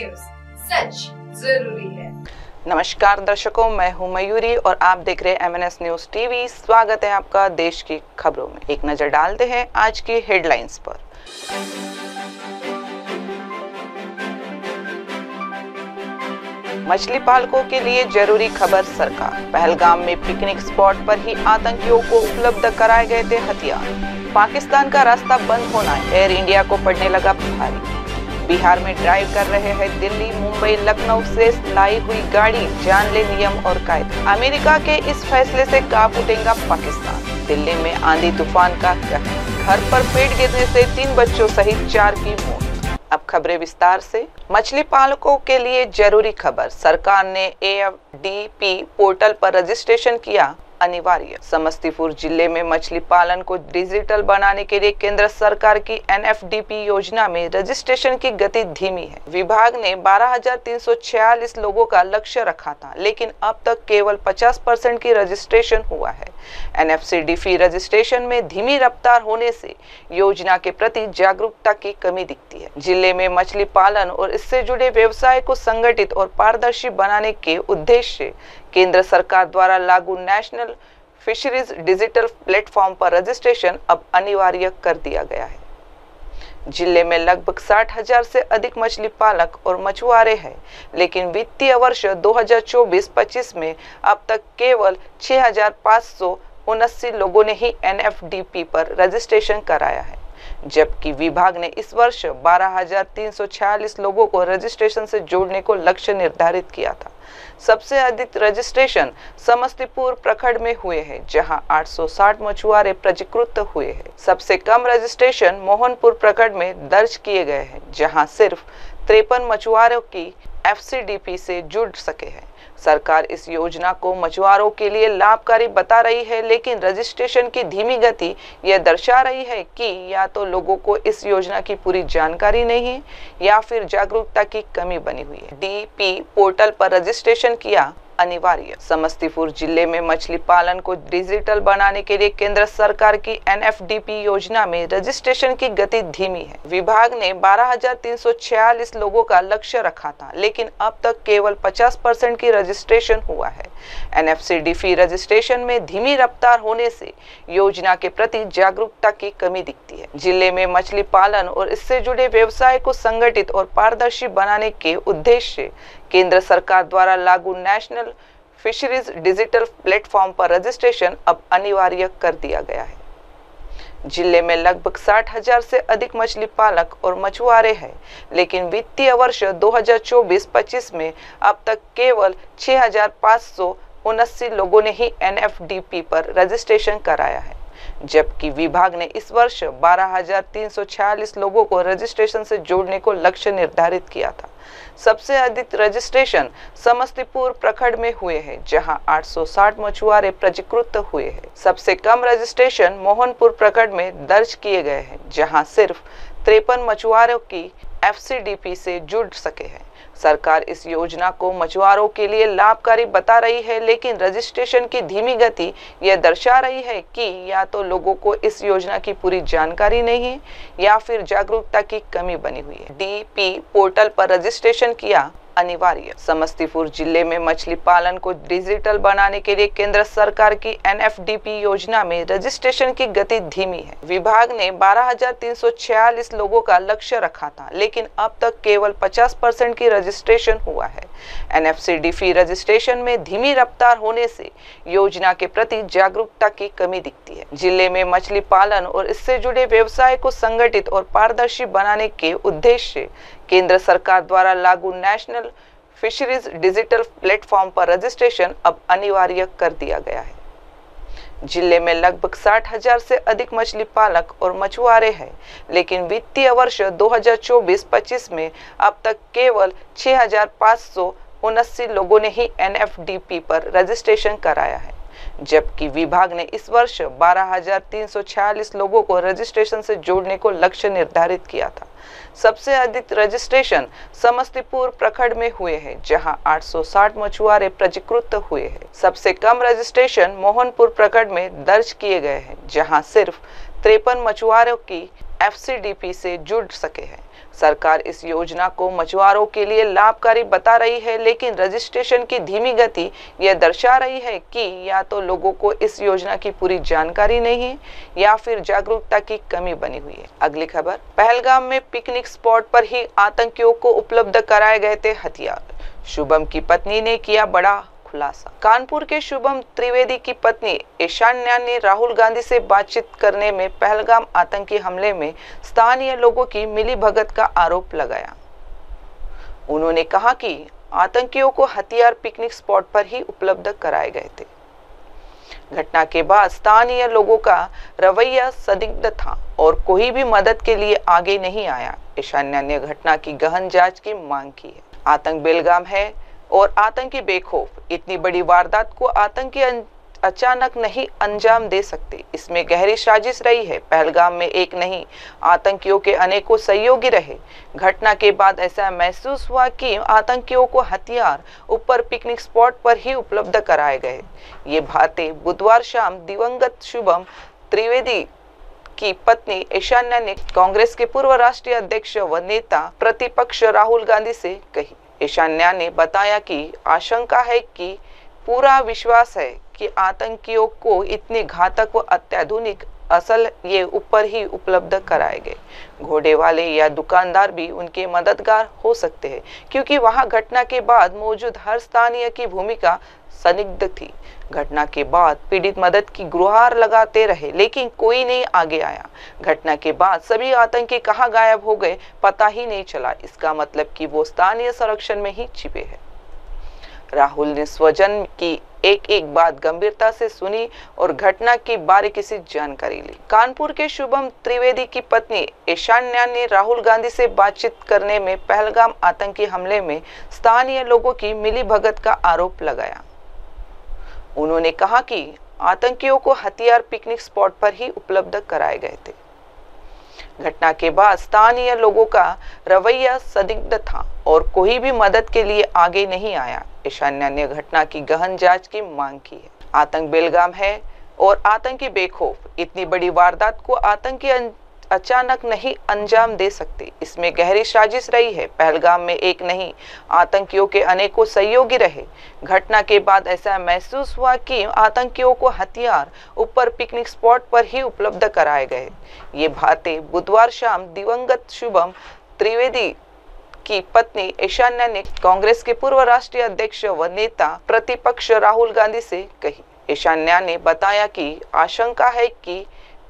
News, सच जरूरी है। नमस्कार दर्शकों, मैं हूं मयूरी और आप देख रहे हैं MNS न्यूज टीवी। स्वागत है आपका देश की खबरों में। एक नजर डालते हैं आज की हेडलाइंस पर। मछली पालकों के लिए जरूरी खबर सरकार। पहलगाम में पिकनिक स्पॉट पर ही आतंकियों को उपलब्ध कराए गए थे हथियार। पाकिस्तान का रास्ता बंद होना एयर इंडिया को पड़ने लगा भारी। बिहार में ड्राइव कर रहे हैं दिल्ली, मुंबई, लखनऊ से लाई हुई गाड़ी, जान ले नियम और कायदे। अमेरिका के इस फैसले से कांप उठेगा पाकिस्तान। दिल्ली में आंधी तूफान का कहर, घर पर पेड़ गिरने से 3 बच्चों सहित 4 की मौत। अब खबरें विस्तार से। मछली पालकों के लिए जरूरी खबर। सरकार ने AFDP पोर्टल पर रजिस्ट्रेशन किया अनिवार्य। समस्तीपुर जिले में मछली पालन को डिजिटल बनाने के लिए केंद्र सरकार की NFDP योजना में रजिस्ट्रेशन की गति धीमी है। विभाग ने 12,346 लोगों का लक्ष्य रखा था, लेकिन अब तक केवल 50% की रजिस्ट्रेशन हुआ है। NFDP रजिस्ट्रेशन में धीमी रफ्तार होने से योजना के प्रति जागरूकता की कमी दिखती है। जिले में मछली पालन और इससे जुड़े व्यवसाय को संगठित और पारदर्शी बनाने के उद्देश्य से केंद्र सरकार द्वारा लागू नेशनल फिशरीज डिजिटल प्लेटफॉर्म पर रजिस्ट्रेशन अब अनिवार्य कर दिया गया है। जिले में लगभग 60,000 से अधिक मछली पालक और मछुआरे हैं, लेकिन वित्तीय वर्ष 2024-25 में अब तक केवल 6,579 लोगों ने ही NFDP पर रजिस्ट्रेशन कराया है, जबकि विभाग ने इस वर्ष 12,346 लोगों को रजिस्ट्रेशन से जोड़ने को लक्ष्य निर्धारित किया था। सबसे अधिक रजिस्ट्रेशन समस्तीपुर प्रखंड में हुए हैं, जहां 860 मछुआरे पंजीकृत हुए हैं। सबसे कम रजिस्ट्रेशन मोहनपुर प्रखंड में दर्ज किए गए हैं, जहां सिर्फ 53 मछुआरों की FCDP से जुड़ सके हैं। सरकार इस योजना को मछुआरों के लिए लाभकारी बता रही है, लेकिन रजिस्ट्रेशन की धीमी गति यह दर्शा रही है कि या तो लोगों को इस योजना की पूरी जानकारी नहीं है या फिर जागरूकता की कमी बनी हुई है। DP पोर्टल पर रजिस्ट्रेशन किया अनिवार्य। समस्तीपुर जिले में मछली पालन को डिजिटल बनाने के लिए केंद्र सरकार की NFDP योजना में रजिस्ट्रेशन की गति धीमी है। विभाग ने 12,346 लोगों का लक्ष्य रखा था, लेकिन अब तक केवल 50% की रजिस्ट्रेशन हुआ है। NFDP रजिस्ट्रेशन में धीमी रफ्तार होने से योजना के प्रति जागरूकता की कमी दिखती है। जिले में मछली पालन और इससे जुड़े व्यवसाय को संगठित और पारदर्शी बनाने के उद्देश्य से केंद्र सरकार द्वारा लागू नेशनल फिशरीज डिजिटल प्लेटफॉर्म पर रजिस्ट्रेशन अब अनिवार्य कर दिया गया है। जिले में लगभग 60,000 से अधिक मछली पालक और मछुआरे हैं, लेकिन वित्तीय वर्ष 2024-25 में अब तक केवल 6,579 लोगों ने ही NFDP पर रजिस्ट्रेशन कराया है, जबकि विभाग ने इस वर्ष 12,346 लोगों को रजिस्ट्रेशन से जोड़ने को लक्ष्य निर्धारित किया था। सबसे अधिक रजिस्ट्रेशन समस्तीपुर प्रखंड में हुए हैं, जहां 860 मछुआरे पंजीकृत हुए हैं। सबसे कम रजिस्ट्रेशन मोहनपुर प्रखंड में दर्ज किए गए हैं, जहां सिर्फ 53 मछुआरों की FCDP से जुड़ सके हैं। सरकार इस योजना को मछुआरों के लिए लाभकारी बता रही है, लेकिन रजिस्ट्रेशन की धीमी गति यह दर्शा रही है कि या तो लोगों को इस योजना की पूरी जानकारी नहीं है या फिर जागरूकता की कमी बनी हुई है। DP पोर्टल पर रजिस्ट्रेशन किया अनिवार्य। समस्तीपुर जिले में मछली पालन को डिजिटल बनाने के लिए केंद्र सरकार की NFDP योजना में रजिस्ट्रेशन की गति धीमी है। विभाग ने 12,346 लोगों का लक्ष्य रखा था, लेकिन अब तक केवल 50% की रजिस्ट्रेशन हुआ है। NFDP रजिस्ट्रेशन में धीमी रफ्तार होने से योजना के प्रति जागरूकता की कमी दिखती है। जिले में मछली पालन और इससे जुड़े व्यवसाय को संगठित और पारदर्शी बनाने के उद्देश्य से केंद्र सरकार द्वारा लागू नेशनल फिशरीज डिजिटल प्लेटफॉर्म पर रजिस्ट्रेशन अब अनिवार्य कर दिया गया है। जिले में लगभग 60,000 से अधिक मछली पालक और मछुआरे हैं, लेकिन वित्तीय वर्ष 2024-25 में अब तक केवल 6,579 लोगों ने ही NFDP पर रजिस्ट्रेशन कराया है, जबकि विभाग ने इस वर्ष 12,346 लोगों को रजिस्ट्रेशन से जोड़ने को लक्ष्य निर्धारित किया था। सबसे अधिक रजिस्ट्रेशन समस्तीपुर प्रखंड में हुए हैं, जहां 860 मछुआरे पंजीकृत हुए हैं। सबसे कम रजिस्ट्रेशन मोहनपुर प्रखंड में दर्ज किए गए हैं, जहां सिर्फ 53 मछुआरों की एफसीडीपी से जुड़ सके हैं। सरकार इस योजना को मछुआरों के लिए लाभकारी बता रही है, लेकिन रजिस्ट्रेशन की धीमी गति यह दर्शा रही है कि या तो लोगों को इस योजना की पूरी जानकारी नहीं है या फिर जागरूकता की कमी बनी हुई है। अगली खबर, पहलगाम में पिकनिक स्पॉट पर ही आतंकियों को उपलब्ध कराए गए थे हथियार। शुभम की पत्नी ने किया बड़ा खुलासा। कानपुर के शुभम त्रिवेदी की पत्नी ईशान्या ने राहुल गांधी से बातचीत करने में पहलगाम आतंकी हमले में स्थानीय लोगों की मिलीभगत का आरोप लगाया। उन्होंने कहा कि आतंकियों को हथियार पिकनिक स्पॉट पर ही उपलब्ध कराए गए थे। घटना के बाद स्थानीय लोगों का रवैया संदिग्ध था और कोई भी मदद के लिए आगे नहीं आया। ईशान्या ने घटना की गहन जांच की मांग की है। आतंक बेलगाम है और आतंकी बेखौफ। इतनी बड़ी वारदात को आतंकी अचानक नहीं अंजाम दे सकते, इसमें गहरी साजिश रही है। पहलगाम में एक नहीं, आतंकियों के अनेकों सहयोगी रहे। घटना के बाद ऐसा महसूस हुआ कि आतंकियों को हथियार ऊपर पिकनिक स्पॉट पर ही उपलब्ध कराए गए। ये बातें बुधवार शाम दिवंगत शुभम त्रिवेदी की पत्नी ईशान्या ने कांग्रेस के पूर्व राष्ट्रीय अध्यक्ष व नेता प्रतिपक्ष राहुल गांधी से कही। ईशान्या ने बताया कि आशंका है कि पूरा विश्वास है कि आतंकियों को इतने घातक व अत्याधुनिक असल ये ऊपर ही उपलब्ध कराए गए। घोड़े वाले या दुकानदार भी उनके मददगार हो सकते हैं, क्योंकि वहां घटना के बाद मौजूद हर स्थानीय की भूमिका संदिग्ध थी। घटना के बाद पीड़ित मदद की गुहार लगाते रहे, लेकिन कोई नहीं आगे आया। घटना के बाद सभी आतंकी कहां गायब हो गए पता ही नहीं चला। इसका मतलब कि वो स्थानीय संरक्षण में ही छिपे हैं। राहुल ने स्वजन की एक एक बात गंभीरता से सुनी और घटना की बारीकी से जानकारी ली। कानपुर के शुभम त्रिवेदी की पत्नी ईशान्या ने राहुल गांधी से बातचीत करने में पहलगाम आतंकी हमले में स्थानीय लोगों की मिलीभगत का आरोप लगाया। उन्होंने कहा कि आतंकियों को हथियार पिकनिक स्पॉट पर ही उपलब्ध कराए गए थे। घटना के बाद स्थानीय लोगों का रवैया संदिग्ध था और कोई भी मदद के लिए आगे नहीं आया। ईशान्या ने घटना की गहन जांच की मांग की है। आतंक बेलगाम है और आतंकी बेखौफ। इतनी बड़ी वारदात को आतंकी अचानक नहीं अंजाम दे सकते, इसमें गहरी साजिश रही है। पहलगाम में एक नहीं, आतंकियों के अनेकों सहयोगी रहे। घटना के बाद ऐसा महसूस हुआ कि आतंकियों को हथियार ऊपर पिकनिक स्पॉट पर ही उपलब्ध कराए गए। ये बातें बुधवार शाम दिवंगत शुभम त्रिवेदी की पत्नी ईशान्या ने कांग्रेस के पूर्व राष्ट्रीय अध्यक्ष व नेता प्रतिपक्ष राहुल गांधी से कही। ईशान्या ने बताया कि आशंका है कि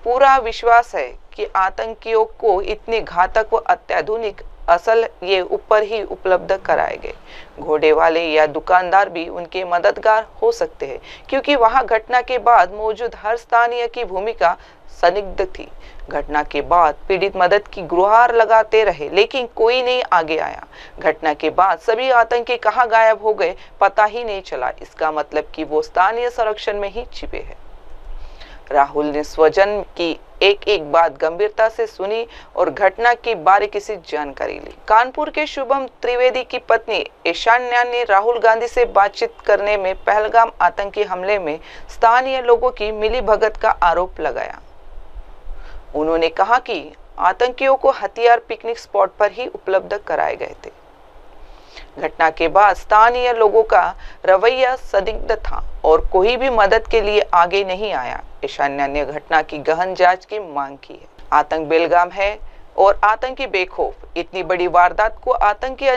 पूरा विश्वास है कि आतंकियों को इतने घातक व अत्याधुनिक असल ये ऊपर ही उपलब्ध कराए गए। घोड़े वाले या दुकानदार भी उनके मददगार हो सकते हैं, क्योंकि वहां घटना के बाद मौजूद हर स्थानीय की भूमिका संदिग्ध थी। घटना के बाद पीड़ित मदद की गुहार लगाते रहे, लेकिन कोई नहीं आगे आया। घटना के बाद सभी आतंकी कहां गायब हो गए पता ही नहीं चला। इसका मतलब कि वो स्थानीय संरक्षण में ही छिपे हैं। राहुल ने स्वजन की एक एक बात गंभीरता से सुनी और घटना की बारीकी से जानकारी ली। कानपुर के शुभम त्रिवेदी की पत्नी ईशान्या ने राहुल गांधी से बातचीत करने में पहलगाम आतंकी हमले में स्थानीय लोगों की मिलीभगत का आरोप लगाया। उन्होंने कहा कि आतंकियों को हथियार पिकनिक स्पॉट पर ही उपलब्ध कराए गए थे। घटना के बाद स्थानीय लोगों का रवैया संदिग्ध था और कोई भी मदद के लिए आगे नहीं आया। ईशान्या ने घटना की गहन जांच की मांग की है। आतंक बेलगाम है और आतंकी बेखौफ। इतनी बड़ी वारदात को आतंकी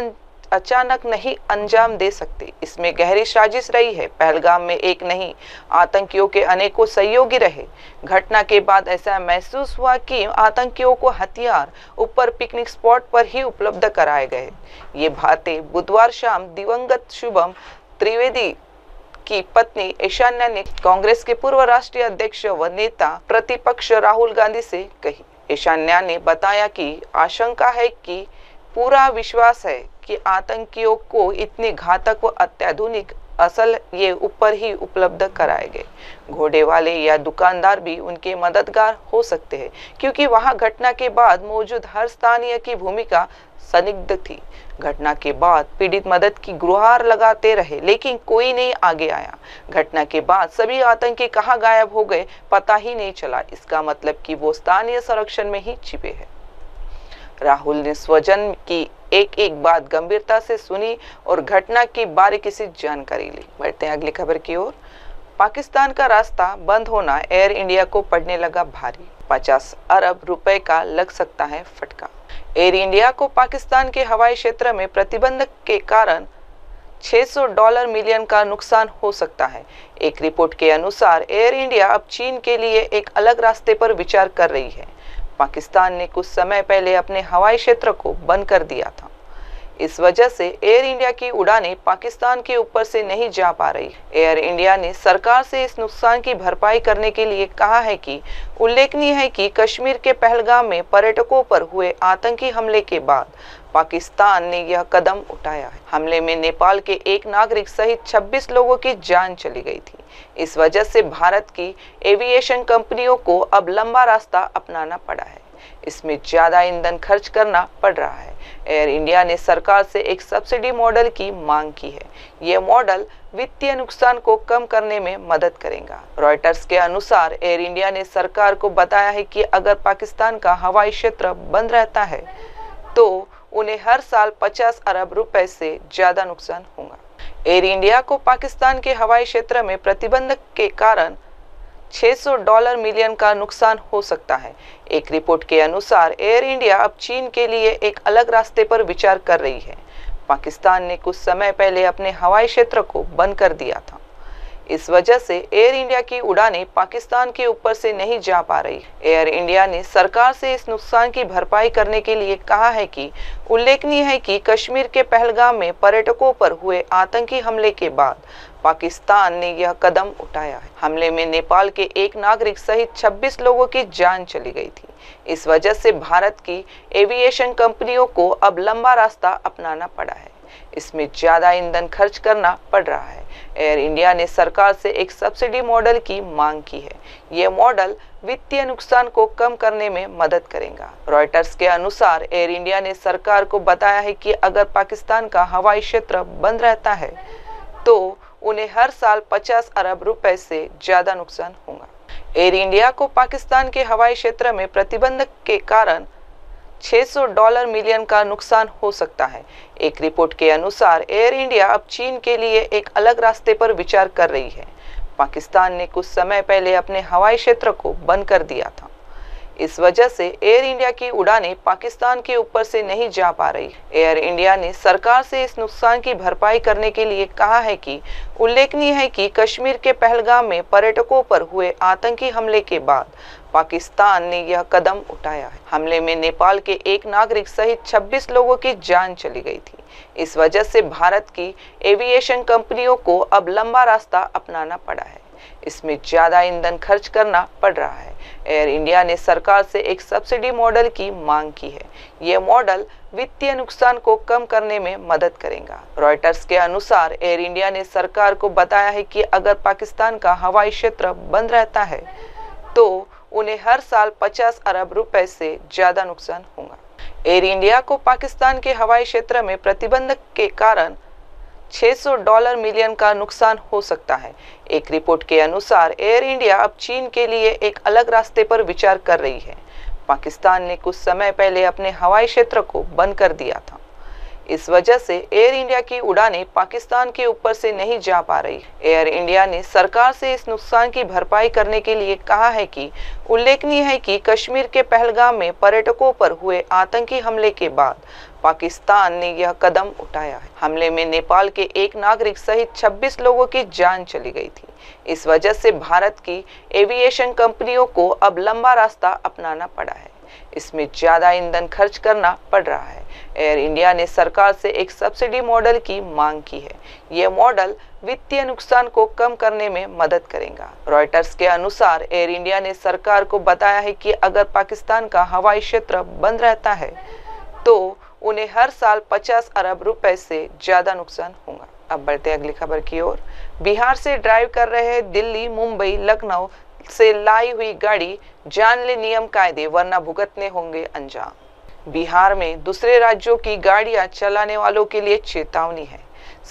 अचानक नहीं अंजाम दे सकते, इसमें गहरी साजिश रही है। पहलगाम में एक नहीं, आतंकियों के अनेकों सहयोगी रहे। घटना के बाद ऐसा महसूस हुआ कि आतंकियों को हथियार ऊपर पिकनिक स्पॉट पर ही उपलब्ध कराए गए। ये बातें बुधवार शाम दिवंगत शुभम त्रिवेदी की पत्नी ईशान्या ने कांग्रेस के पूर्व राष्ट्रीय अध्यक्ष व नेता प्रतिपक्ष राहुल गांधी से कही। ईशान्या ने बताया कि आशंका है कि पूरा विश्वास है कि आतंकियों को इतने घातक व अत्याधुनिक असल ये ऊपर ही उपलब्ध कराए गए। घोड़े वाले या दुकानदार भी उनके मददगार हो सकते हैं, क्योंकि वहां घटना के बाद मौजूद हर स्थानीय की भूमिका संदिग्ध थी। घटना के बाद पीड़ित मदद की गुहार लगाते रहे, लेकिन कोई नहीं आगे आया। घटना के बाद सभी आतंकी कहां गायब हो गए पता ही नहीं चला। इसका मतलब कि वो स्थानीय संरक्षण में ही छिपे हैं। राहुल ने स्वजन की एक एक बात गंभीरता से सुनी और घटना की बारीकी से जानकारी ली। बढ़ते हैं अगली खबर की ओर। पाकिस्तान का रास्ता बंद होना एयर इंडिया को पड़ने लगा भारी। 50 अरब रुपए का लग सकता है फटका। एयर इंडिया को पाकिस्तान के हवाई क्षेत्र में प्रतिबंध के कारण $600 मिलियन का नुकसान हो सकता है। एक रिपोर्ट के अनुसार एयर इंडिया अब चीन के लिए एक अलग रास्ते पर विचार कर रही है। पाकिस्तान ने कुछ समय पहले अपने हवाई क्षेत्र को बंद कर दिया था। इस वजह से एयर इंडिया की उड़ानें पाकिस्तान के ऊपर से नहीं जा पा रही। एयर इंडिया ने सरकार से इस नुकसान की भरपाई करने के लिए कहा है कि उल्लेखनीय है कि कश्मीर के पहलगाम में पर्यटकों पर हुए आतंकी हमले के बाद पाकिस्तान ने यह कदम उठाया है। हमले में नेपाल के एक नागरिक सहित 26 लोगों की जान चली गई थी। इस वजह से भारत की एविएशन कंपनियों को अब लंबा रास्ता अपनाना पड़ा है। इसमें ज्यादा ईंधन खर्च करना पड़ रहा है। एयर इंडिया ने सरकार से एक सब्सिडी मॉडल की मांग की है। यह मॉडल वित्तीय नुकसान को कम करने में मदद करेगा। रॉयटर्स के अनुसार एयर इंडिया ने सरकार को बताया है कि अगर पाकिस्तान का हवाई क्षेत्र बंद रहता है तो उन्हें हर साल 50 अरब रुपए से ज्यादा नुकसान होगा। एयर इंडिया को पाकिस्तान के हवाई क्षेत्र में प्रतिबंध के कारण $600 मिलियन का नुकसान हो सकता है। एक रिपोर्ट के अनुसार एयर इंडिया अब चीन के लिए एक अलग रास्ते पर विचार कर रही है। पाकिस्तान ने कुछ समय पहले अपने हवाई क्षेत्र को बंद कर दिया था। इस वजह से एयर इंडिया की उड़ानें पाकिस्तान के ऊपर से नहीं जा पा रही। एयर इंडिया ने सरकार से इस नुकसान की भरपाई करने के लिए कहा है कि उल्लेखनीय है कि कश्मीर के पहलगाम में पर्यटकों पर हुए आतंकी हमले के बाद पाकिस्तान ने यह कदम उठाया है। हमले में नेपाल के एक नागरिक सहित 26 लोगों की जान चली गई थी। इस वजह से भारत की एविएशन कंपनियों को अब लंबा रास्ता अपनाना पड़ा है। इसमें ज्यादा ईंधन खर्च करना पड़ रहा है। एयर इंडिया ने सरकार से एक सब्सिडी मॉडल की मांग की है। यह मॉडल वित्तीय नुकसान को कम करने में मदद करेगा। रॉयटर्स के अनुसार एयर इंडिया ने सरकार को बताया है कि अगर पाकिस्तान का हवाई क्षेत्र बंद रहता है तो उन्हें हर साल 50 अरब रुपए से ज्यादा नुकसान होगा। एयर इंडिया को पाकिस्तान के हवाई क्षेत्र में प्रतिबंध के कारण $600 मिलियन का नुकसान हो सकता है। एक रिपोर्ट के अनुसार एयर इंडिया अब चीन के लिए एक अलग रास्ते पर विचार कर रही है। पाकिस्तान ने कुछ समय पहले अपने हवाई क्षेत्र को बंद कर दिया था। इस वजह से एयर इंडिया की उड़ानें पाकिस्तान के ऊपर से नहीं जा पा रही। एयर इंडिया ने सरकार से इस नुकसान की भरपाई करने के लिए कहा है कि उल्लेखनीय है कि कश्मीर के पहलगाम में पर्यटकों पर हुए आतंकी हमले के बाद पाकिस्तान ने यह कदम उठाया है। हमले में नेपाल के एक नागरिक सहित 26 लोगों की जान चली गई थी। इस वजह से भारत की एविएशन कंपनियों को अब लंबा रास्ता अपनाना पड़ा है। इसमें ज्यादा ईंधन खर्च करना पड़ रहा है। एयर इंडिया ने सरकार से एक सब्सिडी मॉडल की मांग की है। यह मॉडल वित्तीय नुकसान को कम करने में मदद करेगा। रॉयटर्स के अनुसार एयर इंडिया ने सरकार को बताया है कि अगर पाकिस्तान का हवाई क्षेत्र बंद रहता है तो उन्हें हर साल 50 अरब रुपए से ज्यादा नुकसान होगा। एयर इंडिया को पाकिस्तान के हवाई क्षेत्र में प्रतिबंध के कारण $600 मिलियन का नुकसान हो सकता है। एक रिपोर्ट के अनुसार एयर इंडिया अब चीन के लिए एक अलग रास्ते पर विचार कर रही है। पाकिस्तान ने कुछ समय पहले अपने हवाई क्षेत्र को बंद कर दिया था। इस वजह से एयर इंडिया की उड़ानें पाकिस्तान के ऊपर से नहीं जा पा रही। एयर इंडिया ने सरकार से इस नुकसान की भरपाई करने के लिए कहा है कि उल्लेखनीय है कि कश्मीर के पहलगाम में पर्यटकों पर हुए आतंकी हमले के बाद पाकिस्तान ने यह कदम उठाया है। हमले में नेपाल के एक नागरिक सहित 26 लोगों की जान चली गई थी। इस वजह से भारत की एविएशन कंपनियों को अब लंबा रास्ता अपनाना पड़ा है। इसमें ज्यादा ईंधन खर्च करना पड़ रहा है। एयर इंडिया ने सरकार से एक सब्सिडी मॉडल की मांग की है। यह मॉडल वित्तीय नुकसान को कम करने में मदद करेगा। रॉयटर्स के अनुसार एयर इंडिया ने सरकार को बताया है कि अगर पाकिस्तान का हवाई क्षेत्र बंद रहता है तो उन्हें हर साल 50 अरब रुपए से ज्यादा नुकसान होगा। अब बढ़ते अगली खबर की ओर। बिहार से ड्राइव कर रहे दिल्ली, मुंबई, लखनऊ से लाई हुई गाड़ी, जान ले नियम कायदे वरना भुगतने होंगे अंजाम। बिहार में दूसरे राज्यों की गाड़ियां चलाने वालों के लिए चेतावनी है।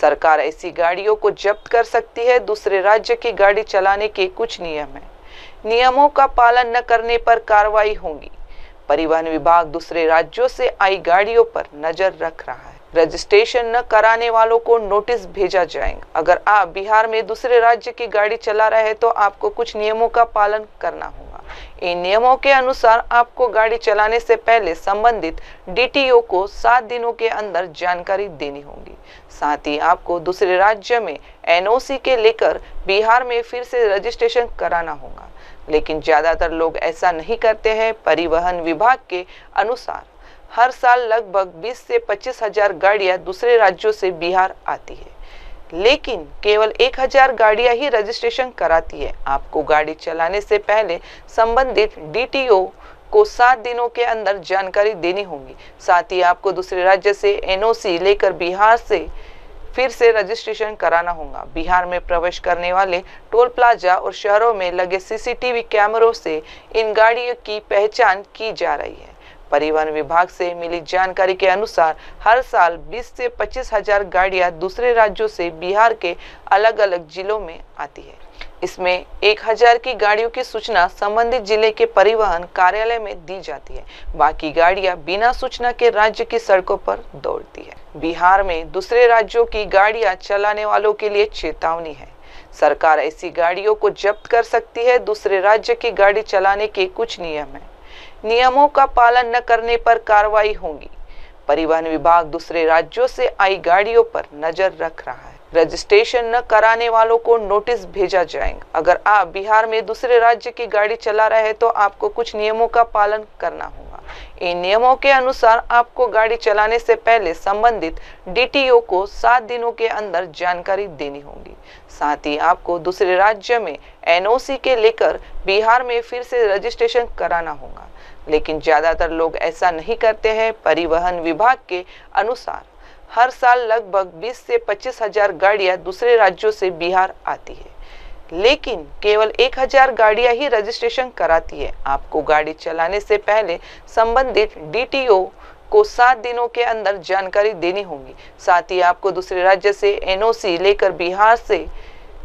सरकार ऐसी गाड़ियों को जब्त कर सकती है। दूसरे राज्य की गाड़ी चलाने के कुछ नियम हैं। नियमों का पालन न करने पर कार्रवाई होगी। परिवहन विभाग दूसरे राज्यों से आई गाड़ियों पर नजर रख रहा है। रजिस्ट्रेशन न कराने वालों को नोटिस भेजा जाएगा। अगर आप बिहार में दूसरे राज्य की गाड़ी चला रहे हैं तो आपको कुछ नियमों का पालन करना होगा। इन नियमों के अनुसार आपको गाड़ी चलाने से पहले संबंधित डीटीओ को 7 दिनों के अंदर जानकारी देनी होगी। साथ ही आपको दूसरे राज्य में एनओसी के लेकर बिहार में फिर से रजिस्ट्रेशन कराना होगा, लेकिन ज्यादातर लोग ऐसा नहीं करते हैं। परिवहन विभाग के अनुसार हर साल लगभग 20 से 25 हजार गाड़ियां दूसरे राज्यों से बिहार आती है, लेकिन केवल 1000 गाड़ियां ही रजिस्ट्रेशन कराती है। आपको गाड़ी चलाने से पहले संबंधित डीटीओ को 7 दिनों के अंदर जानकारी देनी होगी। साथ ही आपको दूसरे राज्य से एनओसी लेकर बिहार से फिर से रजिस्ट्रेशन कराना होगा। बिहार में प्रवेश करने वाले टोल प्लाजा और शहरों में लगे सीसीटीवी कैमरों से इन गाड़ियों की पहचान की जा रही है। परिवहन विभाग से मिली जानकारी के अनुसार हर साल 20 से 25 हजार गाड़ियां दूसरे राज्यों से बिहार के अलग अलग जिलों में आती है। इसमें 1000 की गाड़ियों की सूचना संबंधित जिले के परिवहन कार्यालय में दी जाती है। बाकी गाड़ियां बिना सूचना के राज्य की सड़कों पर दौड़ती है। बिहार में दूसरे राज्यों की गाड़ियां चलाने वालों के लिए चेतावनी है। सरकार ऐसी गाड़ियों को जब्त कर सकती है। दूसरे राज्य की गाड़ी चलाने के कुछ नियम हैं। नियमों का पालन न करने पर कार्रवाई होगी। परिवहन विभाग दूसरे राज्यों से आई गाड़ियों पर नजर रख रहा है। रजिस्ट्रेशन न कराने वालों को नोटिस भेजा जाएगा। अगर आप बिहार में दूसरे राज्य की गाड़ी चला रहे हैं तो आपको कुछ नियमों का पालन करना होगा। इन नियमों के अनुसार आपको गाड़ी चलाने से पहले संबंधित डीटीओ को 7 दिनों के अंदर जानकारी देनी होगी। साथ ही आपको दूसरे राज्य में एनओसी के लेकर बिहार में फिर से रजिस्ट्रेशन कराना होगा, लेकिन ज्यादातर लोग ऐसा नहीं करते हैं। परिवहन विभाग के अनुसार हर साल लगभग 20 से 25 हजार गाड़ियां दूसरे राज्यों से बिहार आती है, लेकिन केवल 1000 गाड़ियां ही रजिस्ट्रेशन कराती है। आपको गाड़ी चलाने से पहले संबंधित डीटीओ को 7 दिनों के अंदर जानकारी देनी होगी। साथ ही आपको दूसरे राज्य से एनओसी लेकर बिहार से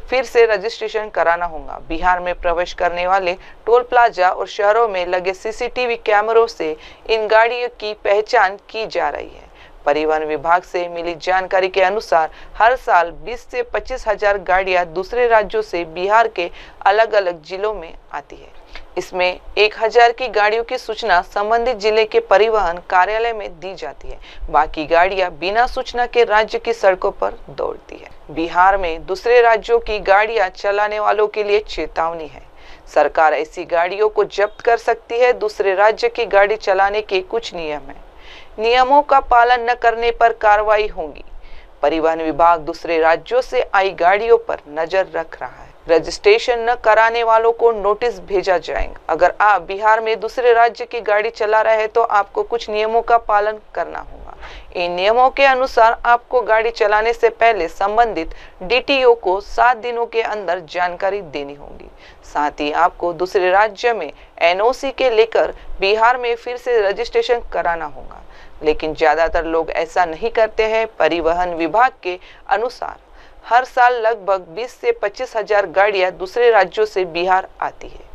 फिर से रजिस्ट्रेशन कराना होगा। बिहार में प्रवेश करने वाले टोल प्लाजा और शहरों में लगे सीसीटीवी कैमरों से इन गाड़ियों की पहचान की जा रही है। परिवहन विभाग से मिली जानकारी के अनुसार हर साल 20 से 25 हजार गाड़ियां दूसरे राज्यों से बिहार के अलग अलग जिलों में आती है। इसमें 1000 की गाड़ियों की सूचना संबंधित जिले के परिवहन कार्यालय में दी जाती है। बाकी गाड़ियां बिना सूचना के राज्य की सड़कों पर दौड़ती है। बिहार में दूसरे राज्यों की गाड़ियां चलाने वालों के लिए चेतावनी है। सरकार ऐसी गाड़ियों को जब्त कर सकती है। दूसरे राज्य की गाड़ी चलाने के कुछ नियम हैं। नियमों का पालन न करने पर कार्रवाई होगी। परिवहन विभाग दूसरे राज्यों से आई गाड़ियों पर नजर रख रहा है। रजिस्ट्रेशन न कराने वालों को नोटिस भेजा जाएगा। अगर आप बिहार में दूसरे राज्य की गाड़ी चला रहे हैं तो आपको कुछ नियमों का पालन करना होगा। इन नियमों के अनुसार आपको गाड़ी चलाने से पहले संबंधित डीटीओ को 7 दिनों के अंदर जानकारी देनी होगी। साथ ही आपको दूसरे राज्य में एनओसी के लेकर बिहार में फिर से रजिस्ट्रेशन कराना होगा, लेकिन ज्यादातर लोग ऐसा नहीं करते हैं। परिवहन विभाग के अनुसार हर साल लगभग 20 से 25 हजार गाड़ियां दूसरे राज्यों से बिहार आती है,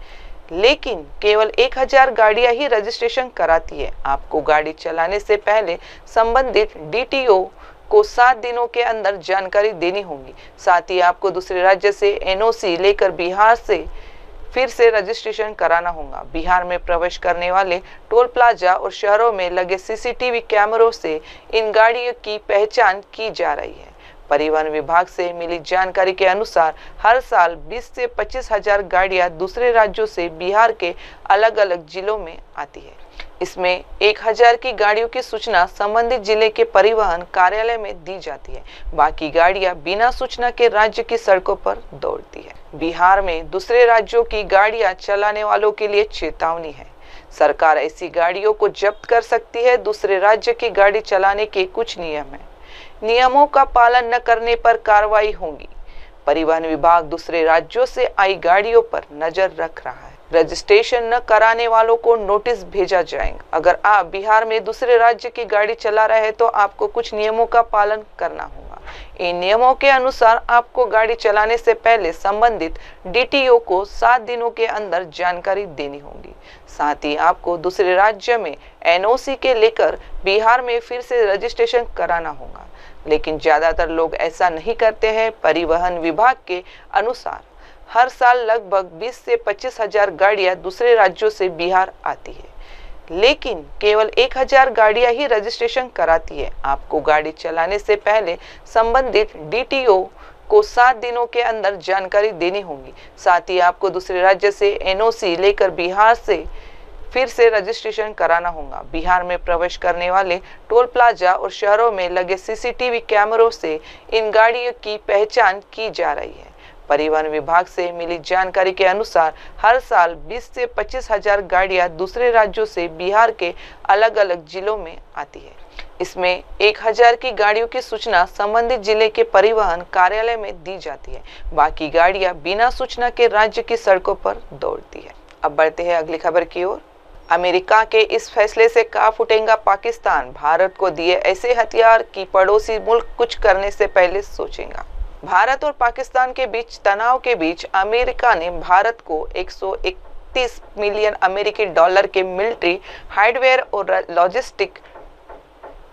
लेकिन केवल 1000 गाड़ियां ही रजिस्ट्रेशन कराती है। आपको गाड़ी चलाने से पहले संबंधित डीटीओ को 7 दिनों के अंदर जानकारी देनी होगी। साथ ही आपको दूसरे राज्य से एनओसी लेकर बिहार से फिर से रजिस्ट्रेशन कराना होगा। बिहार में प्रवेश करने वाले टोल प्लाजा और शहरों में लगे सीसीटीवी कैमरों से इन गाड़ियों की पहचान की जा रही है। परिवहन विभाग से मिली जानकारी के अनुसार हर साल 20 से 25 हजार गाड़ियां दूसरे राज्यों से बिहार के अलग अलग जिलों में आती है। इसमें 1000 की गाड़ियों की सूचना संबंधित जिले के परिवहन कार्यालय में दी जाती है। बाकी गाड़ियां बिना सूचना के राज्य की सड़कों पर दौड़ती है। बिहार में दूसरे राज्यों की गाड़ियां चलाने वालों के लिए चेतावनी है। सरकार ऐसी गाड़ियों को जब्त कर सकती है। दूसरे राज्य की गाड़ी चलाने के कुछ नियम हैं। नियमों का पालन न करने पर कार्रवाई होगी। परिवहन विभाग दूसरे राज्यों से आई गाड़ियों पर नजर रख रहा है। रजिस्ट्रेशन न कराने वालों को नोटिस भेजा जाएगा। अगर आप बिहार में दूसरे राज्य की गाड़ी चला रहे हैं तो आपको कुछ नियमों का पालन करना होगा। इन नियमों के अनुसार आपको गाड़ी चलाने से पहले संबंधित डीटीओ को 7 दिनों के अंदर जानकारी देनी होगी। साथ ही आपको दूसरे राज्य में एनओसी के लेकर बिहार में फिर से रजिस्ट्रेशन कराना होगा, लेकिन ज्यादातर लोग ऐसा नहीं करते हैं। परिवहन विभाग के अनुसार हर साल लगभग 20 से 25 हजार गाड़ियां दूसरे राज्यों से बिहार आती है, लेकिन केवल 1000 गाड़ियां ही रजिस्ट्रेशन कराती है। आपको गाड़ी चलाने से पहले संबंधित डीटीओ को 7 दिनों के अंदर जानकारी देनी होगी। साथ ही आपको दूसरे राज्य से एनओसी लेकर बिहार से फिर से रजिस्ट्रेशन कराना होगा। बिहार में प्रवेश करने वाले टोल प्लाजा और शहरों में लगे सीसीटीवी कैमरों से इन गाड़ियों की पहचान की जा रही है। परिवहन विभाग से मिली जानकारी के अनुसार हर साल 20 से 25 हजार गाड़ियां दूसरे राज्यों से बिहार के अलग अलग जिलों में आती है। इसमें 1000 की गाड़ियों की सूचना संबंधित जिले के परिवहन कार्यालय में दी जाती है। बाकी गाड़ियां बिना सूचना के राज्य की सड़कों पर दौड़ती है। अब बढ़ते हैं अगली खबर की ओर। अमेरिका के इस फैसले से कांप उठेगा पाकिस्तान। भारत को दिए ऐसे हथियार कि पड़ोसी मुल्क कुछ करने से पहले सोचेगा। भारत और पाकिस्तान के बीच तनाव के बीच अमेरिका ने भारत को 131 मिलियन अमेरिकी डॉलर के मिलिट्री हार्डवेयर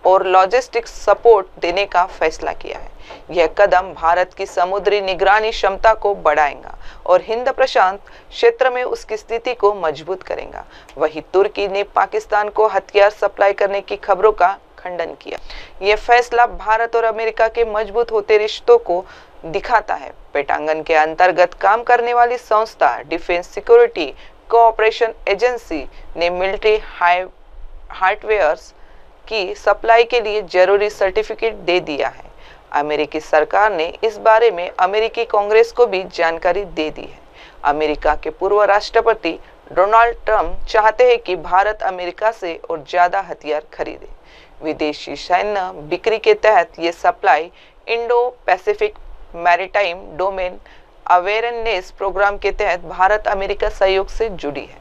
और लॉजिस्टिक सपोर्ट देने का फैसला किया है। यह कदम भारत की समुद्री निगरानी क्षमता को बढ़ाएगा और हिंद प्रशांत क्षेत्र में उसकी स्थिति को मजबूत करेगा। वहीं तुर्की ने पाकिस्तान को हथियार सप्लाई करने की खबरों का खंडन किया। यह फैसला भारत और अमेरिका के मजबूत होते रिश्तों को दिखाता है। पेंटागन के अंतर्गत काम करने वाली संस्था डिफेंस सिक्योरिटी कोऑपरेशन एजेंसी ने मिलिट्री हार्डवेयर्स की सप्लाई के लिए जरूरी सर्टिफिकेट दे दिया है। अमेरिकी सरकार ने इस बारे में अमेरिकी कांग्रेस को भी जानकारी दे दी है। अमेरिका के पूर्व राष्ट्रपति डोनाल्ड ट्रंप चाहते हैं कि भारत अमेरिका से और ज्यादा हथियार खरीदे। विदेशी सैन्य बिक्री के तहत ये supply Indo Pacific maritime domain awareness program के तहत भारत अमेरिका सहयोग से जुड़ी है।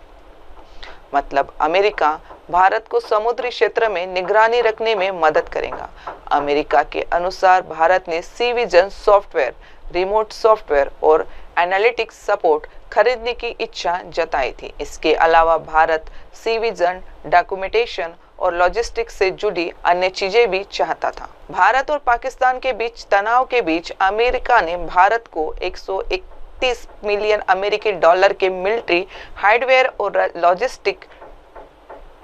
मतलब अमेरिका भारत को समुद्री क्षेत्र में निगरानी रखने में मदद करेगा। अमेरिका के अनुसार भारत ने सी विजन सॉफ्टवेयर, रिमोट सॉफ्टवेयर और एनालिटिक्स सपोर्ट खरीदने की इच्छा जताई थी। इसके अलावा भारत सी विजन डॉक्यूमेंटेशन और लॉजिस्टिक्स से जुड़ी अन्य चीजें भी चाहता था। भारत और पाकिस्तान के बीच तनाव के बीच अमेरिका ने भारत को 131 मिलियन अमेरिकी डॉलर के मिलिट्री हार्डवेयर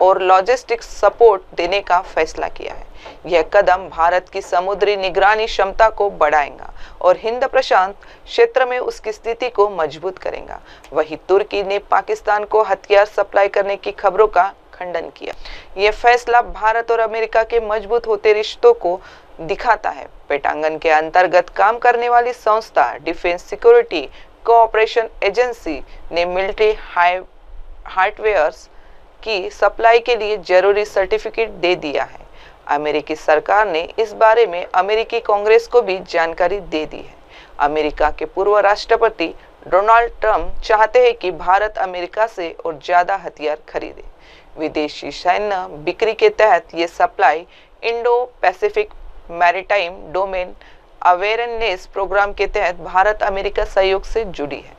और लॉजिस्टिक सपोर्ट देने का फैसला किया है। यह कदम भारत की समुद्री निगरानी क्षमता को बढ़ाएगा और हिंद प्रशांत क्षेत्र में उसकी स्थिति को मजबूत करेगा। वहीं तुर्की ने पाकिस्तान को हथियार सप्लाई करने की खबरों का खंडन किया। यह फैसला भारत और अमेरिका के मजबूत होते रिश्तों को दिखाता है। पेंटागन के अंतर्गत काम करने वाली संस्था डिफेंस सिक्योरिटी कोऑपरेशन एजेंसी ने मिलिट्री हार्डवेयर्स की सप्लाई के लिए जरूरी सर्टिफिकेट दे दिया है। अमेरिकी सरकार ने इस बारे में अमेरिकी कांग्रेस को भी जानकारी दे दी है। अमेरिका के पूर्व राष्ट्रपति डोनाल्ड ट्रंप चाहते हैं कि भारत अमेरिका से और ज्यादा हथियार खरीदे। विदेशी सैन्य बिक्री के तहत ये supply Indo Pacific maritime domain awareness program के तहत भारत अमेरिका सहयोग से जुड़ी है।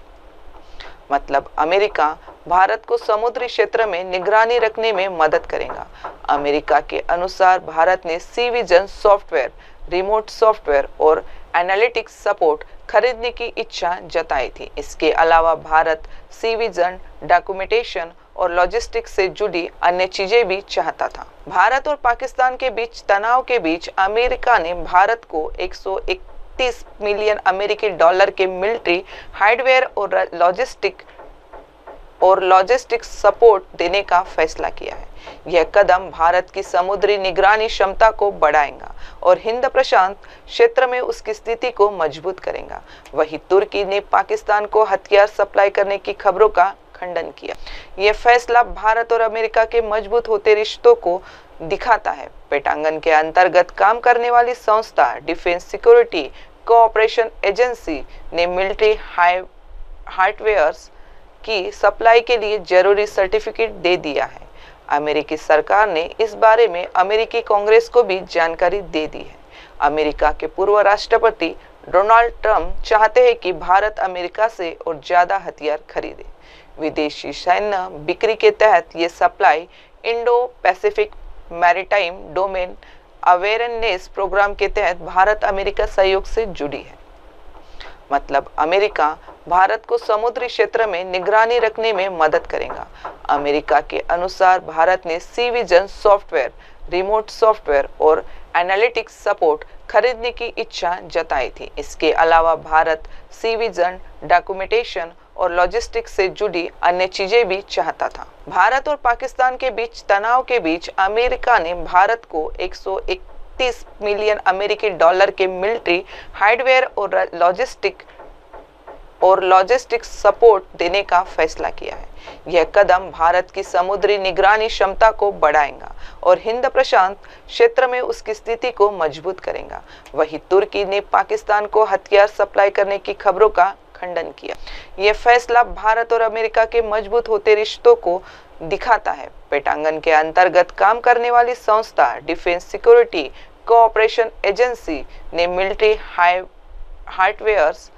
मतलब अमेरिका भारत को समुद्री क्षेत्र में निगरानी रखने में मदद करेगा। अमेरिका के अनुसार भारत ने सी विजन सॉफ्टवेयर, रिमोट सॉफ्टवेयर और एनालिटिक्स सपोर्ट खरीदने की इच्छा जताई थी। इसके अलावा भारत सी विजन डॉक्यूमेंटेशन और लॉजिस्टिक्स से जुड़ी अन्य चीजें भी चाहता था। भारत और पाकिस्तान के बीच तनाव के बीच अमेरिका ने भारत को 131 मिलियन अमेरिकी डॉलर के मिलिट्री हार्डवेयर और लॉजिस्टिक सपोर्ट देने का फैसला किया है। यह कदम भारत की समुद्री निगरानी क्षमता को बढ़ाएगा और हिंद प्रशांत क्षेत्र में उसकी स्थिति को मजबूत करेगा। वहीं तुर्की ने पाकिस्तान को हथियार सप्लाई करने की खबरों का खंडन किया। यह फैसला भारत और अमेरिका के मजबूत होते रिश्तों को दिखाता है। पेंटागन के अंतर्गत काम करने वाली संस्था डिफेंस सिक्योरिटी कोऑपरेशन एजेंसी ने मिलिट्री हार्डवेयर्स की सप्लाई के लिए जरूरी सर्टिफिकेट दे दिया है। अमेरिकी सरकार ने इस बारे में अमेरिकी कांग्रेस को भी जानकारी दे दी है। अमेरिका के पूर्व राष्ट्रपति डोनाल्ड ट्रंप चाहते हैं कि भारत अमेरिका से और ज्यादा हथियार खरीदे। विदेशी सैन्य बिक्री के तहत ये supply Indo Pacific maritime domain awareness program के तहत भारत अमेरिका सहयोग से जुड़ी है। मतलब अमेरिका भारत को समुद्री क्षेत्र में निगरानी रखने में मदद करेगा। अमेरिका के अनुसार भारत ने सी विजन सॉफ्टवेयर, रिमोट सॉफ्टवेयर और एनालिटिक्स सपोर्ट खरीदने की इच्छा जताई थी। इसके अलावा भारत सी विजन डॉक्यूमेंटेशन और लॉजिस्टिक्स से जुड़ी अन्य चीजें भी चाहता था। भारत और पाकिस्तान के बीच तनाव के बीच अमेरिका ने भारत को 131 मिलियन अमेरिकी डॉलर के मिलिट्री हार्डवेयर और लॉजिस्टिक्स सपोर्ट देने का फैसला किया है। यह कदम भारत की समुद्री निगरानी क्षमता को बढ़ाएगा और हिंद प्रशांत क्षेत्र में उसकी स्थिति को मजबूत करेगा। वहीं तुर्की ने पाकिस्तान को हथियार सप्लाई करने की खबरों का खंडन किया। यह फैसला भारत और अमेरिका के मजबूत होते रिश्तों को दिखाता है। पेंटागन के अंतर्गत काम करने वाली संस्था डिफेंस सिक्योरिटी कोऑपरेशन एजेंसी ने मिलिट्री हार्डवेयर्स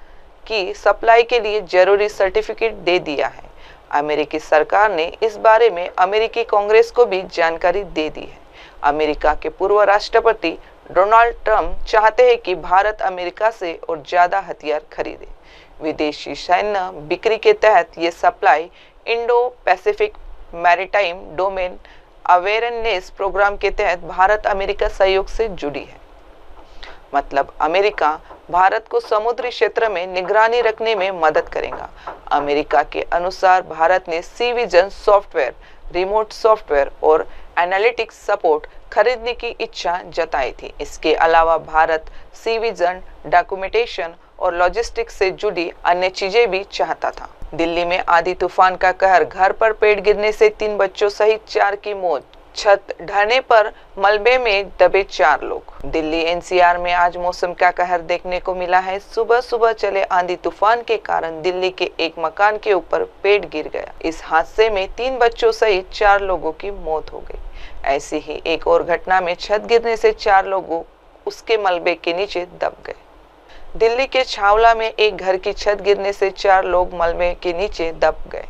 की सप्लाई के लिए जरूरी सर्टिफिकेट दे दिया है। अमेरिकी सरकार ने इस बारे में अमेरिकी कांग्रेस को भी जानकारी दे दी है। अमेरिका के पूर्व राष्ट्रपति डोनाल्ड ट्रंप चाहते हैं कि भारत अमेरिका से और ज्यादा हथियार खरीदे। विदेशी सैन्य बिक्री के तहत ये supply Indo Pacific maritime domain awareness program के तहत भारत अमेरिका सहयोग से जुड़ी है। मतलब अमेरिका भारत को समुद्री क्षेत्र में निगरानी रखने में मदद करेगा। अमेरिका के अनुसार भारत ने सी विजन सॉफ्टवेयर, रिमोट सॉफ्टवेयर और एनालिटिक्स सपोर्ट खरीदने की इच्छा जताई थी। इसके अलावा भारत सी विजन डॉक्यूमेंटेशन और लॉजिस्टिक्स से जुड़ी अन्य चीजें भी चाहता था। दिल्ली में आंधी तूफान का कहर, घर पर पेड़ गिरने से 3 बच्चों सहित 4 की मौत, छत ढहने पर मलबे में दबे 4 लोग। दिल्ली एनसीआर में आज मौसम का कहर देखने को मिला है। सुबह सुबह चले आंधी तूफान के कारण दिल्ली के एक मकान के ऊपर पेड़ गिर गया। इस हादसे में 3 बच्चों सहित 4 लोगों की मौत हो गई। ऐसी ही एक और घटना में छत गिरने से 4 लोग उसके मलबे के नीचे दब गए। दिल्ली के छावला में एक घर की छत गिरने से 4 लोग मलबे के नीचे दब गए।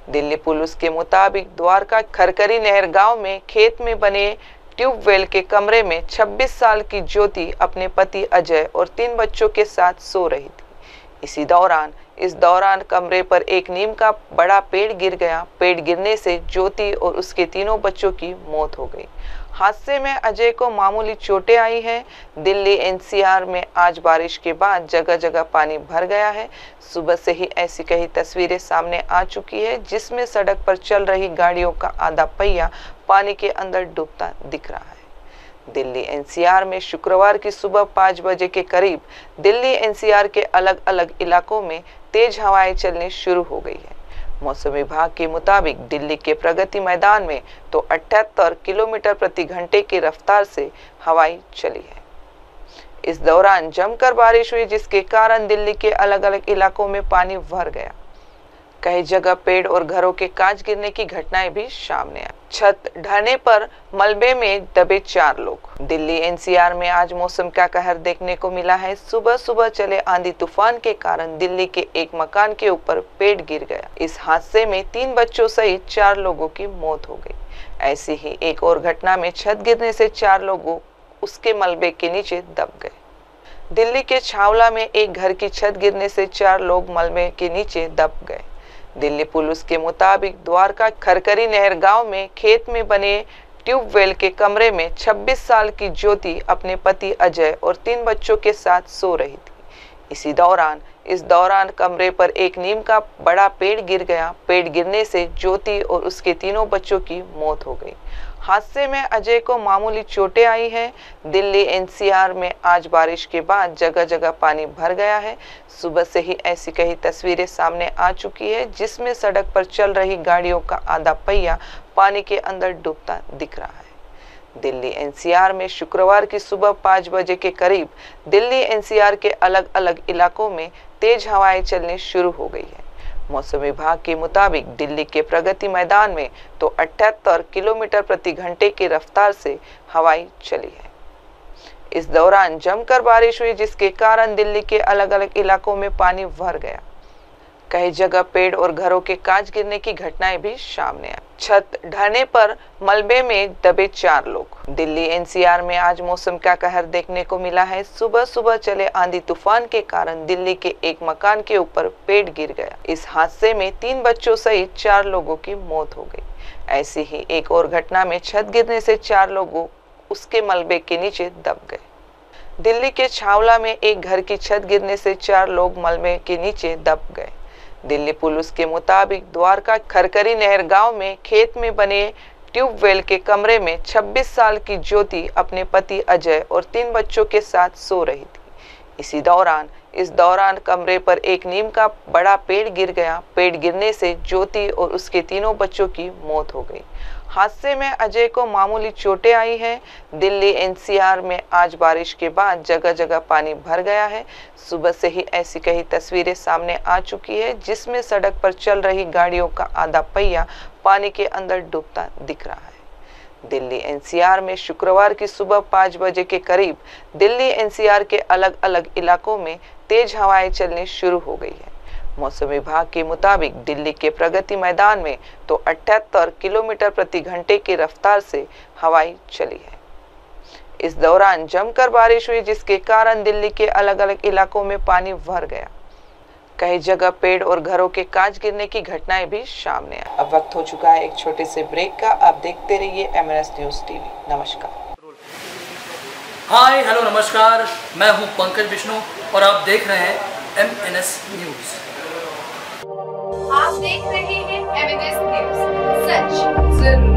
दिल्ली पुलिस के मुताबिक द्वारका खरकरी नहर गांव में खेत में बने ट्यूबवेल के कमरे में 26 साल की ज्योति अपने पति अजय और 3 बच्चों के साथ सो रही थी। इस दौरान कमरे पर एक नीम का बड़ा पेड़ गिर गया। पेड़ गिरने से ज्योति और उसके तीनों बच्चों की मौत हो गई। हादसे में अजय को मामूली चोटें आई हैं। दिल्ली एनसीआर में आज बारिश के बाद जगह जगह पानी भर गया है। सुबह से ही ऐसी कई तस्वीरें सामने आ चुकी है जिसमें सड़क पर चल रही गाड़ियों का आधा पहिया पानी के अंदर डूबता दिख रहा है। दिल्ली एनसीआर में शुक्रवार की सुबह 5 बजे के करीब दिल्ली एनसीआर के अलग अलग इलाकों में तेज हवाएं चलनी शुरू हो गई है। मौसम विभाग के मुताबिक दिल्ली के प्रगति मैदान में तो 78 किलोमीटर प्रति घंटे की रफ्तार से हवाएं चली है। इस दौरान जमकर बारिश हुई जिसके कारण दिल्ली के अलग अलग इलाकों में पानी भर गया। कई जगह पेड़ और घरों के कांच गिरने की घटनाएं भी सामने आई। छत ढहने पर मलबे में दबे 4 लोग। दिल्ली एनसीआर में आज मौसम का कहर देखने को मिला है। सुबह सुबह चले आंधी तूफान के कारण दिल्ली के एक मकान के ऊपर पेड़ गिर गया। इस हादसे में 3 बच्चों सहित 4 लोगों की मौत हो गई। ऐसी ही एक और घटना में छत गिरने से 4 लोग उसके मलबे के नीचे दब गए। दिल्ली के छावला में एक घर की छत गिरने से 4 लोग मलबे के नीचे दब गए। दिल्ली पुलिस के मुताबिक द्वारका खरकरी नहर गांव में खेत में बने ट्यूबवेल के कमरे में 26 साल की ज्योति अपने पति अजय और 3 बच्चों के साथ सो रही थी। इस दौरान कमरे पर एक नीम का बड़ा पेड़ गिर गया। पेड़ गिरने से ज्योति और उसके तीनों बच्चों की मौत हो गई। हादसे में अजय को मामूली चोटें आई हैं। दिल्ली एनसीआर में आज बारिश के बाद जगह जगह पानी भर गया है। सुबह से ही ऐसी कई तस्वीरें सामने आ चुकी है जिसमें सड़क पर चल रही गाड़ियों का आधा पहिया पानी के अंदर डूबता दिख रहा है। दिल्ली एनसीआर में शुक्रवार की सुबह 5 बजे के करीब दिल्ली एनसीआर के अलग अलग इलाकों में तेज हवाएं चलनी शुरू हो गई है। मौसम विभाग के मुताबिक दिल्ली के प्रगति मैदान में तो 78 किलोमीटर प्रति घंटे की रफ्तार से हवाएं चली है। इस दौरान जमकर बारिश हुई, जिसके कारण दिल्ली के अलग अलग इलाकों में पानी भर गया। कई जगह पेड़ और घरों के कांच गिरने की घटनाएं भी सामने आई। छत ढहने पर मलबे में दबे 4 लोग। दिल्ली एनसीआर में आज मौसम का कहर देखने को मिला है। सुबह सुबह चले आंधी तूफान के कारण दिल्ली के एक मकान के ऊपर पेड़ गिर गया। इस हादसे में 3 बच्चों सहित 4 लोगों की मौत हो गई। ऐसी ही एक और घटना में छत गिरने से 4 लोग उसके मलबे के नीचे दब गए। दिल्ली के छावला में एक घर की छत गिरने से 4 लोग मलबे के नीचे दब गए। दिल्ली पुलिस के मुताबिक द्वारका खरकरी नहर गांव में खेत में बने ट्यूबवेल के कमरे में 26 साल की ज्योति अपने पति अजय और 3 बच्चों के साथ सो रही थी। इस दौरान कमरे पर एक नीम का बड़ा पेड़ गिर गया। पेड़ गिरने से ज्योति और उसके तीनों बच्चों की मौत हो गई। हादसे में अजय को मामूली चोटें आई हैं। दिल्ली एनसीआर में आज बारिश के बाद जगह जगह पानी भर गया है। सुबह से ही ऐसी कई तस्वीरें सामने आ चुकी है, जिसमें सड़क पर चल रही गाड़ियों का आधा पहिया पानी के अंदर डूबता दिख रहा है। दिल्ली एनसीआर में शुक्रवार की सुबह 5 बजे के करीब दिल्ली एनसीआर के अलग अलग इलाकों में तेज हवाएं चलनी शुरू हो गई है। मौसम विभाग के मुताबिक दिल्ली के प्रगति मैदान में तो 78 किलोमीटर प्रति घंटे की रफ्तार से हवाएं चली है। इस दौरान जमकर बारिश हुई, जिसके कारण दिल्ली के अलग अलग इलाकों में पानी भर गया। कई जगह पेड़ और घरों के कांच गिरने की घटनाएं भी सामने आई। अब वक्त हो चुका है एक छोटे से ब्रेक का। आप देखते रहिए MNS न्यूज टीवी। नमस्कार। हाय हेलो नमस्कार, मैं हूं पंकज विष्णु और आप देख रहे हैं MNS न्यूज। आप देख रहे हैं MNS न्यूज, सच जरूरी।